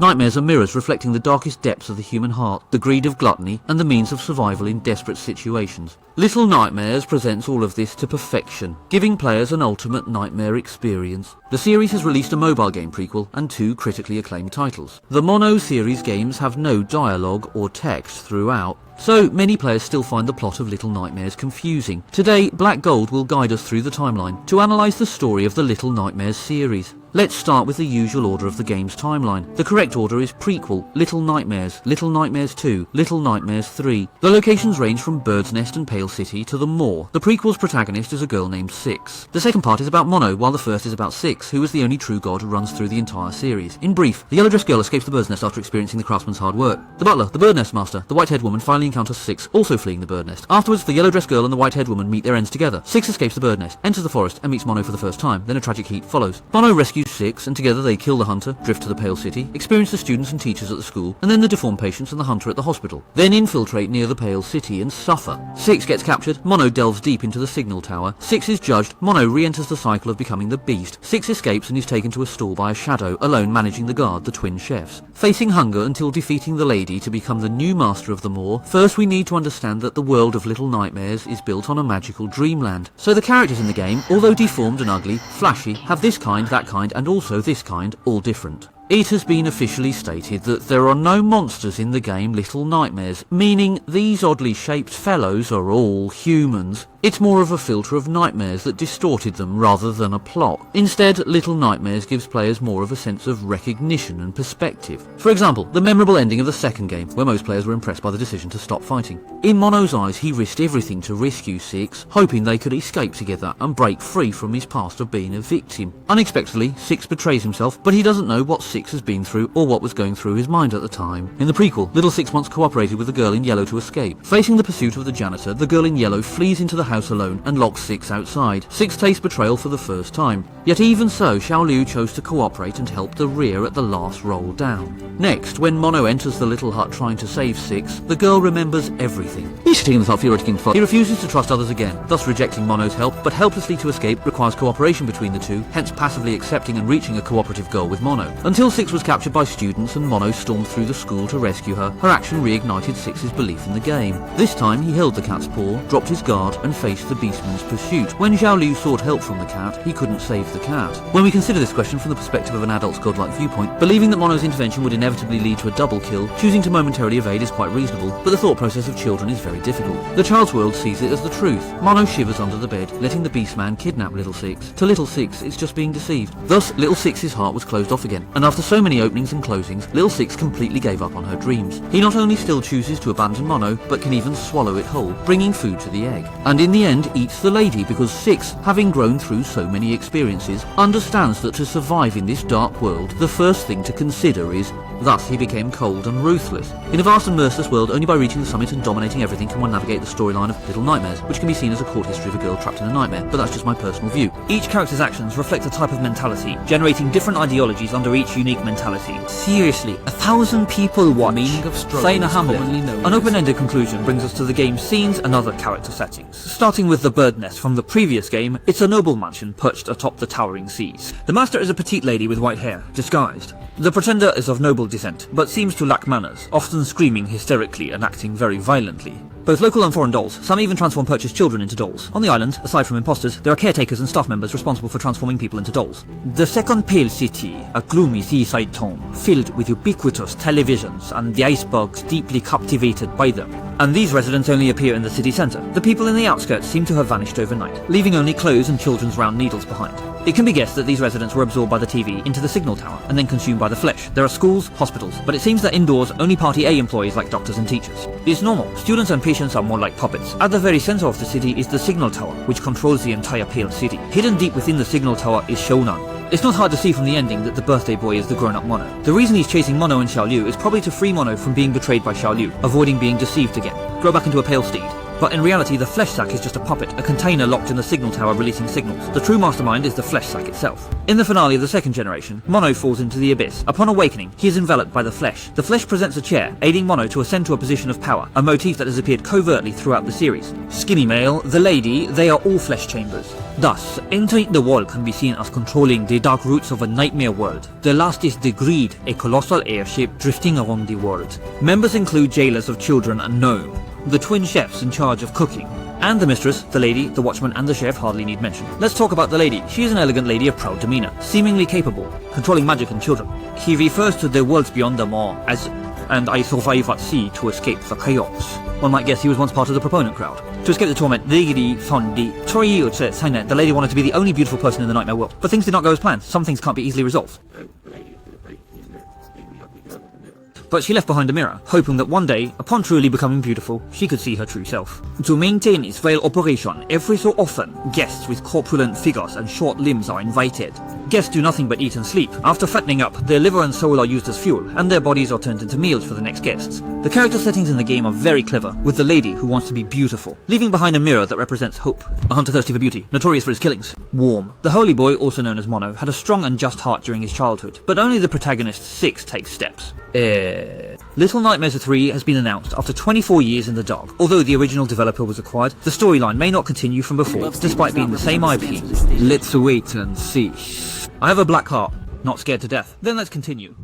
Nightmares are mirrors reflecting the darkest depths of the human heart, the greed of gluttony, and the means of survival in desperate situations. Little Nightmares presents all of this to perfection, giving players an ultimate nightmare experience. The series has released a mobile game prequel and 2 critically acclaimed titles. The Mono series games have no dialogue or text throughout, so many players still find the plot of Little Nightmares confusing. Today, Black Gold will guide us through the timeline to analyse the story of the Little Nightmares series. Let's start with the usual order of the game's timeline. The correct order is prequel, Little Nightmares 2, Little Nightmares 3. The locations range from Bird's Nest and Pale City to the Moor. The prequel's protagonist is a girl named Six. The second part is about Mono, while the first is about Six, who is the only true god who runs through the entire series. In brief, the yellow-dressed girl escapes the Bird's Nest after experiencing the craftsman's hard work. The butler, the Bird Nest master, the white-haired woman finally encounters Six, also fleeing the Bird Nest. Afterwards, the yellow-dressed girl and the white-haired woman meet their ends together. Six escapes the Bird Nest, enters the forest, and meets Mono for the first time. Then a tragic heat follows. Mono rescues Six, and together they kill the hunter, drift to the Pale City, experience the students and teachers at the school, and then the deformed patients and the hunter at the hospital. Then infiltrate near the Pale City and suffer. Six gets captured, Mono delves deep into the signal tower. Six is judged, Mono re-enters the cycle of becoming the beast. Six escapes and is taken to a stall by a shadow, alone managing the guard, the twin chefs. Facing hunger until defeating the lady to become the new master of the Moor, first we need to understand that the world of Little Nightmares is built on a magical dreamland. So the characters in the game, although deformed and ugly, flashy, have this kind, that kind, and also this kind, all different. It has been officially stated that there are no monsters in the game Little Nightmares, meaning these oddly shaped fellows are all humans. It's more of a filter of nightmares that distorted them rather than a plot. Instead, Little Nightmares gives players more of a sense of recognition and perspective. For example, the memorable ending of the second game, where most players were impressed by the decision to stop fighting. In Mono's eyes, he risked everything to rescue Six, hoping they could escape together and break free from his past of being a victim. Unexpectedly, Six betrays himself, but he doesn't know what Six has been through or what was going through his mind at the time. In the prequel, Little Six once cooperated with the girl in yellow to escape. Facing the pursuit of the janitor, the girl in yellow flees into the house alone and locks Six outside. Six tastes betrayal for the first time. Yet even so, Xiao Liu chose to cooperate and help the rear at the last roll down. Next, when Mono enters the little hut trying to save Six, the girl remembers everything. He's sitting in the top theoretic fun. He refuses to trust others again, thus rejecting Mono's help, but helplessly to escape requires cooperation between the two, hence passively accepting and reaching a cooperative goal with Mono. Until Six was captured by students and Mono stormed through the school to rescue her, her action reignited Six's belief in the game. This time he held the cat's paw, dropped his guard, and faced the beastman's pursuit. When Xiao Liu sought help from the cat, he couldn't save the cat. When we consider this question from the perspective of an adult's godlike viewpoint, believing that Mono's intervention would inevitably lead to a double kill, choosing to momentarily evade is quite reasonable, but the thought process of children is very difficult. The child's world sees it as the truth. Mono shivers under the bed, letting the beastman kidnap Little Six. To Little Six, it's just being deceived. Thus, Little Six's heart was closed off again, and after so many openings and closings, Little Six completely gave up on her dreams. He not only still chooses to abandon Mono, but can even swallow it whole, bringing food to the egg. And in the end, eats the lady because Six, having grown through so many experiences, understands that to survive in this dark world, the first thing to consider is thus he became cold and ruthless. In a vast and merciless world, only by reaching the summit and dominating everything can one navigate the storyline of Little Nightmares, which can be seen as a court history of a girl trapped in a nightmare, but that's just my personal view. Each character's actions reflect a type of mentality, generating different ideologies under each unique mentality. Seriously, 1,000 people watch Saina Hamlet. An open-ended conclusion brings us to the game's scenes and other character settings. Starting with the Bird Nest from the previous game, it's a noble mansion perched atop the towering seas. The master is a petite lady with white hair, disguised. The pretender is of noble descent, but seems to lack manners, often screaming hysterically and acting very violently. Both local and foreign dolls, some even transform purchased children into dolls. On the island, aside from imposters, there are caretakers and staff members responsible for transforming people into dolls. The second Pale City, a gloomy seaside town, filled with ubiquitous televisions and the icebergs deeply captivated by them. And these residents only appear in the city centre. The people in the outskirts seem to have vanished overnight, leaving only clothes and children's round needles behind. It can be guessed that these residents were absorbed by the TV into the signal tower and then consumed by the flesh. There are schools, hospitals, but it seems that indoors only Party A employees like doctors and teachers. It's normal. Students and patients are more like puppets. At the very center of the city is the signal tower, which controls the entire Pale City. Hidden deep within the signal tower is Shonan. It's not hard to see from the ending that the birthday boy is the grown-up Mono. The reason he's chasing Mono and Xiao Liu is probably to free Mono from being betrayed by Xiao Liu, avoiding being deceived again, grow back into a pale steed. But in reality, the flesh sack is just a puppet, a container locked in the signal tower releasing signals. The true mastermind is the flesh sack itself. In the finale of the second generation, Mono falls into the abyss. Upon awakening, he is enveloped by the flesh. The flesh presents a chair, aiding Mono to ascend to a position of power, a motif that has appeared covertly throughout the series. Skinny male, the lady, they are all flesh chambers. Thus, entering the world can be seen as controlling the dark roots of a nightmare world. The last is the Greed, a colossal airship drifting around the world. Members include jailers of children and gnome, the twin chefs in charge of cooking, and the mistress, the lady, the watchman and the chef hardly need mention. Let's talk about the lady. She is an elegant lady of proud demeanour, seemingly capable, controlling magic and children. He refers to the worlds beyond them all as "and I survive at sea to escape the chaos." One might guess he was once part of the proponent crowd. To escape the torment, the lady wanted to be the only beautiful person in the nightmare world. But things did not go as planned. Some things can't be easily resolved. But she left behind a mirror, hoping that one day, upon truly becoming beautiful, she could see her true self. To maintain its frail operation, every so often, guests with corpulent figures and short limbs are invited. Guests do nothing but eat and sleep. After fattening up, their liver and soul are used as fuel, and their bodies are turned into meals for the next guests. The character settings in the game are very clever, with the lady who wants to be beautiful, leaving behind a mirror that represents hope. A hunter thirsty for beauty, notorious for his killings. Warm. The holy boy, also known as Mono, had a strong and just heart during his childhood, but only the protagonist, Six, takes steps. Little Nightmares 3 has been announced after 24 years in the dark. Although the original developer was acquired, the storyline may not continue from before, despite being the same IP. Let's wait and see. I have a black heart, not scared to death. Then let's continue.